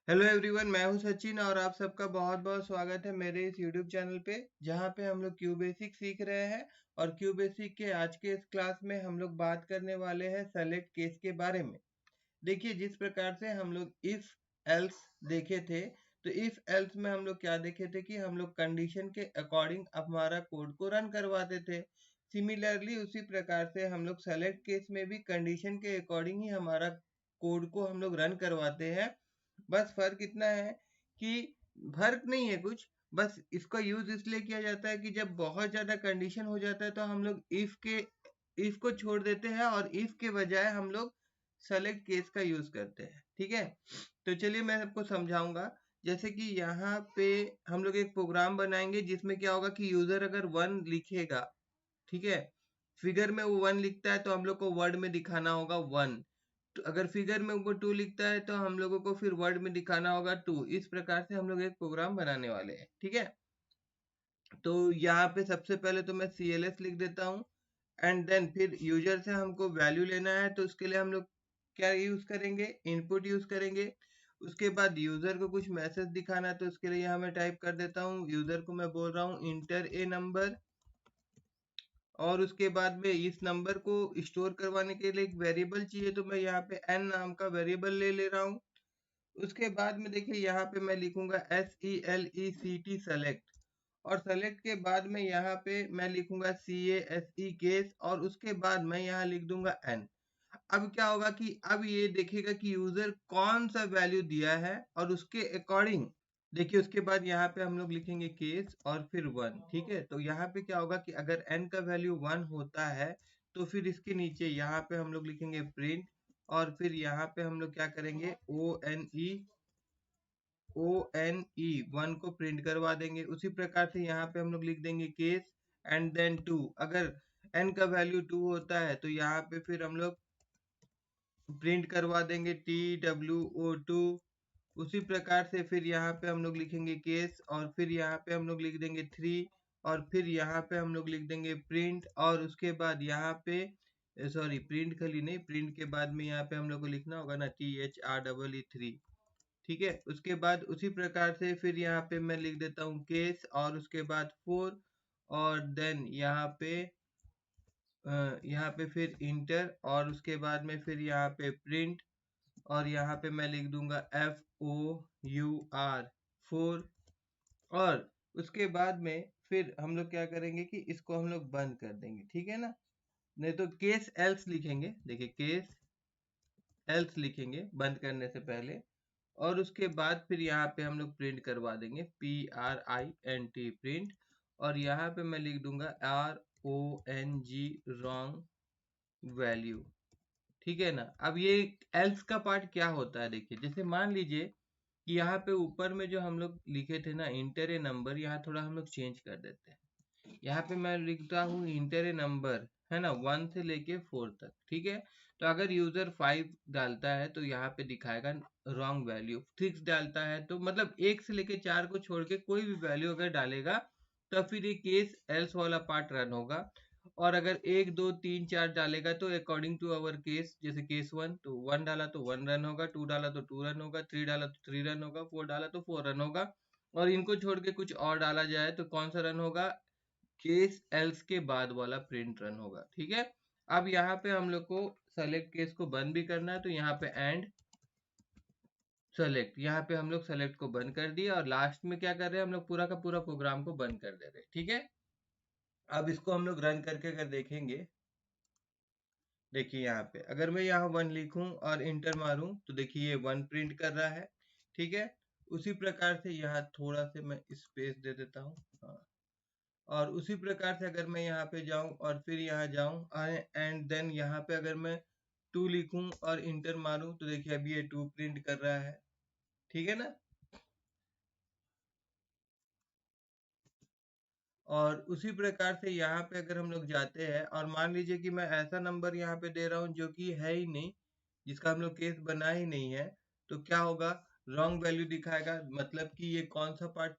Hello everyone, मैं हूं सचिन और आप सबका बहुत बहुत स्वागत है मेरे इस यूट्यूब चैनल पे जहां पे हम लोग क्यू बेसिक सीख रहे हैं। और क्यू बेसिक के आज के इस क्लास में हम लोग बात करने वाले हैं सेलेक्ट केस के बारे में। देखिए, जिस प्रकार से हम लोग इफ एल्स देखे थे, तो इफ एल्स में हम लोग क्या देखे थे कि हम लोग कंडीशन के अकॉर्डिंग हमारा कोड को रन करवाते थे। सिमिलरली उसी प्रकार से हम लोग सेलेक्ट केस में भी कंडीशन के अकॉर्डिंग ही हमारा कोड को हम लोग रन करवाते हैं। बस फर्क इतना है कि फर्क नहीं है कुछ, बस इसका यूज इसलिए किया जाता है कि जब बहुत ज्यादा कंडीशन हो जाता है तो हम लोग इफ को छोड़ देते हैं और इफ के बजाय हम लोग सेलेक्ट केस का यूज करते हैं। ठीक है, तो चलिए मैं आपको समझाऊंगा। जैसे कि यहाँ पे हम लोग एक प्रोग्राम बनाएंगे जिसमें क्या होगा कि यूजर अगर 1 लिखेगा, ठीक है, फिगर में वो 1 लिखता है तो हम लोग को वर्ड में दिखाना होगा 1। तो अगर फिगर में वो 2 लिखता है तो हम लोगों को फिर वर्ड में दिखाना होगा 2। इस प्रकार से हम लोग एक प्रोग्राम बनाने वाले हैं। ठीक है, तो यहाँ पे सबसे पहले तो मैं CLS लिख देता हूँ एंड देन फिर यूजर से हमको वैल्यू लेना है, तो उसके लिए हम लोग क्या यूज करेंगे, इनपुट यूज करेंगे। उसके बाद यूजर को कुछ मैसेज दिखाना है, तो उसके लिए यहाँ मैं टाइप कर देता हूँ, यूजर को मैं बोल रहा हूँ इंटर ए नंबर। और उसके बाद में इस नंबर को स्टोर करवाने के लिए एक वेरिएबल चाहिए, तो मैं यहाँ पे n नाम का वेरिएबल ले रहा हूँ। उसके बाद में देखिए यहाँ पे मैं लिखूंगा SELECT सेलेक्ट, और सेलेक्ट के बाद में यहाँ पे मैं लिखूंगा CASE केस, और उसके बाद मैं यहाँ लिख दूंगा n। अब क्या होगा कि अब ये देखेगा कि यूजर कौन सा वैल्यू दिया है और उसके अकॉर्डिंग देखिए, उसके बाद यहाँ पे हम लोग लिखेंगे केस और फिर 1। ठीक है, तो यहाँ पे क्या होगा कि अगर n का वैल्यू 1 होता है तो फिर इसके नीचे यहाँ पे हम लोग लिखेंगे प्रिंट, और फिर यहाँ पे हम लोग क्या करेंगे वन को प्रिंट करवा देंगे। उसी प्रकार से यहाँ पे हम लोग लिख देंगे केस एंड देन 2। अगर n का वैल्यू 2 होता है तो यहाँ पे फिर हम लोग प्रिंट करवा देंगे TWO2। उसी प्रकार से फिर यहाँ पे हम लोग लिखेंगे केस, और फिर यहाँ पे हम लोग लिख देंगे 3, और फिर यहाँ पे हम लोग लिख देंगे प्रिंट, और उसके बाद यहाँ पे सॉरी, प्रिंट खाली नहीं, प्रिंट के बाद में यहाँ पे हम लोग को लिखना होगा ना THREE3। ठीक है, उसके बाद उसी प्रकार से फिर यहाँ पे मैं लिख देता हूँ केस और उसके बाद 4, और देन यहाँ पे फिर इंटर, और उसके बाद में फिर यहाँ पे प्रिंट, और यहाँ पे मैं लिख दूंगा FOUR 4। और उसके बाद में फिर हम लोग क्या करेंगे कि इसको हम लोग बंद कर देंगे। ठीक है ना, नहीं तो केस एल्स लिखेंगे। देखिए, केस एल्स लिखेंगे बंद करने से पहले, और उसके बाद फिर यहाँ पे हम लोग प्रिंट करवा देंगे PRINT प्रिंट, और यहाँ पे मैं लिख दूंगा RONG रॉन्ग वैल्यू। ठीक है ना, अब ये एल्स का पार्ट क्या होता है, देखिए जैसे मान लीजिए कि यहाँ पे ऊपर में जो हम लोग लिखे थे ना इंटर ए नंबर, यहाँ थोड़ा हम लोग चेंज कर देते हैं। यहाँ पे मैं लिखता हूँ इंटर ए नंबर, है ना, 1 से लेके 4 तक। ठीक है, तो अगर यूजर 5 डालता है तो यहाँ पे दिखाएगा रॉन्ग वैल्यू। 6 डालता है तो मतलब 1 से लेके 4 को छोड़ के कोई भी वैल्यू अगर डालेगा तो फिर ये केस एल्स वाला पार्ट रन होगा। और अगर 1 2 3 4 डालेगा तो अकॉर्डिंग टू अवर केस, जैसे केस 1 तो 1 डाला तो 1 रन होगा, 2 डाला तो 2 रन होगा, 3 डाला तो 3 रन होगा, 4 डाला तो 4 रन होगा। और इनको छोड़ के कुछ और डाला जाए तो कौन सा रन होगा, केस एल्स के बाद वाला प्रिंट रन होगा। ठीक है, अब यहाँ पे हम लोग को सेलेक्ट केस को बंद भी करना है, तो यहाँ पे एंड सेलेक्ट, यहाँ पे हम लोग सेलेक्ट को बंद कर दिया, और लास्ट में क्या कर रहे हैं, हम लोग पूरा का पूरा प्रोग्राम को बंद कर दे रहे हैं। ठीक है, अब इसको हम लोग रन करके अगर देखेंगे, देखिए यहाँ पे अगर मैं यहाँ 1 लिखूं और इंटर मारूं तो देखिए ये 1 प्रिंट कर रहा है। ठीक है, उसी प्रकार से यहाँ थोड़ा से मैं स्पेस दे देता हूँ, हाँ। और उसी प्रकार से अगर मैं यहाँ पे जाऊं और फिर यहाँ जाऊं एंड देन यहाँ पे अगर मैं 2 लिखूं और इंटर मारूं तो देखिए अभी ये 2 प्रिंट कर रहा है। ठीक है ना, और उसी प्रकार से यहाँ पे अगर हम लोग जाते हैं और मान लीजिए कि मैं ऐसा नंबर यहाँ पे दे रहा हूँ जो कि है ही नहीं, जिसका हम लोग केस बना ही नहीं है, तो क्या होगा, रॉन्ग वैल्यू दिखाएगा। मतलब कि ये कौन सा पार्ट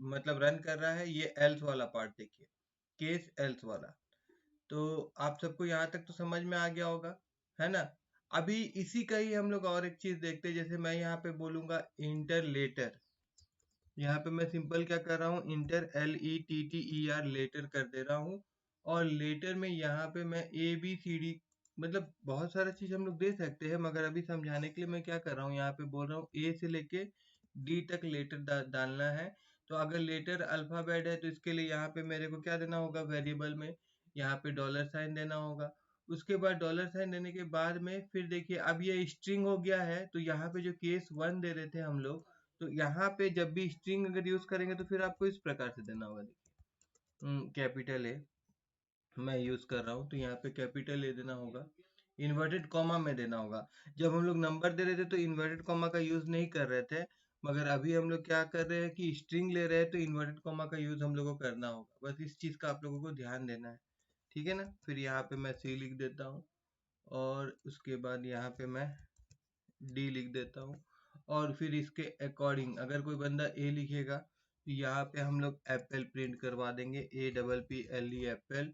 मतलब रन कर रहा है, ये एल्स वाला पार्ट, देखिए केस एल्स वाला। तो आप सबको यहाँ तक तो समझ में आ गया होगा, है ना। अभी इसी का ही हम लोग और एक चीज देखते हैं, जैसे मैं यहाँ पे बोलूंगा इंटर लेटर। यहाँ पे मैं सिंपल क्या कर रहा हूँ, इंटर LETTER लेटर कर दे रहा हूँ। और लेटर में यहाँ पे मैं ABCD, मतलब बहुत सारा चीज हम लोग दे सकते हैं, मगर अभी समझाने के लिए मैं क्या कर रहा हूँ, यहाँ पे बोल रहा हूँ A से लेके D तक लेटर डालना है। तो अगर लेटर अल्फाबेट है तो इसके लिए यहाँ पे मेरे को क्या देना होगा, वेरिएबल में यहाँ पे डॉलर साइन देना होगा। उसके बाद डॉलर साइन देने के बाद में फिर देखिए अब ये स्ट्रिंग हो गया है, तो यहाँ पे जो केस 1 दे रहे थे हम लोग, तो यहाँ पे जब भी स्ट्रिंग अगर यूज करेंगे तो फिर आपको इस प्रकार से देना होगा। देखिए कैपिटल ए मैं यूज कर रहा हूँ, तो यहाँ पे कैपिटल ए देना होगा, इन्वर्टेड कॉमा में देना होगा। जब हम लोग नंबर दे रहे थे तो इन्वर्टेड कॉमा का यूज नहीं कर रहे थे, मगर अभी हम लोग क्या कर रहे हैं कि स्ट्रिंग ले रहे हैं तो इन्वर्टेड कॉमा का यूज हम लोग को करना होगा। बस इस चीज का आप लोगों को ध्यान देना है, ठीक है ना। फिर यहाँ पे मैं C लिख देता हूँ, और उसके बाद यहाँ पे मैं D लिख देता हूँ। और फिर इसके अकॉर्डिंग अगर कोई बंदा A लिखेगा तो यहाँ पे हम लोग एप्पल प्रिंट करवा देंगे, APPLE एप्पल।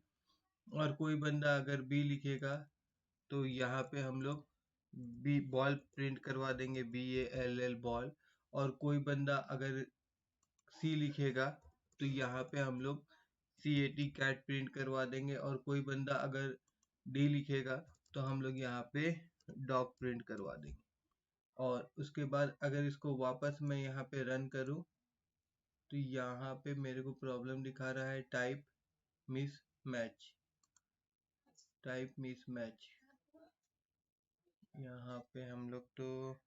और कोई बंदा अगर B लिखेगा तो यहाँ पे हम लोग B बॉल प्रिंट करवा देंगे, BALL बॉल। और कोई बंदा अगर C लिखेगा तो यहाँ पे हम लोग CAT कैट प्रिंट करवा देंगे। और कोई बंदा अगर D लिखेगा तो हम लोग यहाँ पे डॉग प्रिंट करवा देंगे। और उसके बाद अगर इसको वापस मैं यहाँ पे रन करूँ तो यहाँ पे मेरे को प्रॉब्लम दिखा रहा है, type miss match, type miss match. यहाँ पे हम लोग तो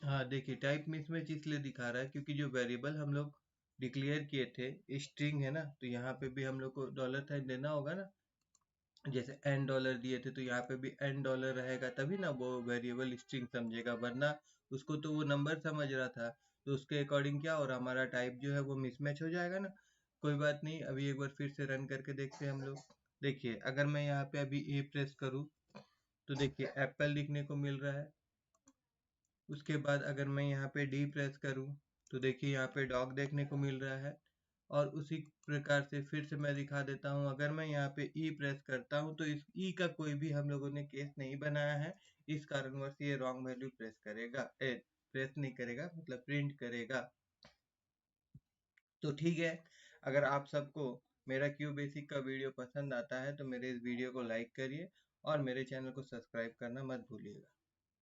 हाँ देखिए, टाइप मिस मैच इसलिए दिखा रहा है क्योंकि जो वेरिएबल हम लोग डिक्लेयर किए थे स्ट्रिंग है ना, तो यहाँ पे भी हम लोग को डॉलर साइन देना होगा ना। जैसे $n दिए थे तो यहाँ पे भी $n रहेगा, तभी ना वो वेरिएबल स्ट्रिंग समझेगा, वरना उसको तो वो नंबर समझ रहा था। तो उसके अकॉर्डिंग क्या, और हमारा टाइप जो है वो मिसमैच हो जाएगा ना। कोई बात नहीं, अभी एक बार फिर से रन करके देखते हैं हम लोग। देखिए अगर मैं यहाँ पे अभी A प्रेस करूँ तो देखिए एप्पल लिखने को मिल रहा है। उसके बाद अगर मैं यहाँ पे D प्रेस करूँ तो देखिए यहाँ पे डॉग देखने को मिल रहा है। और उसी प्रकार से फिर से मैं दिखा देता हूँ, अगर मैं यहाँ पे E प्रेस करता हूँ तो इस E का कोई भी हम लोगों ने केस नहीं बनाया है, इस कारणवश ये रॉन्ग वैल्यू प्रेस करेगा, प्रेस नहीं करेगा मतलब प्रिंट करेगा। तो ठीक है, अगर आप सबको मेरा क्यू बेसिक का वीडियो पसंद आता है तो मेरे इस वीडियो को लाइक करिए और मेरे चैनल को सब्सक्राइब करना मत भूलिएगा।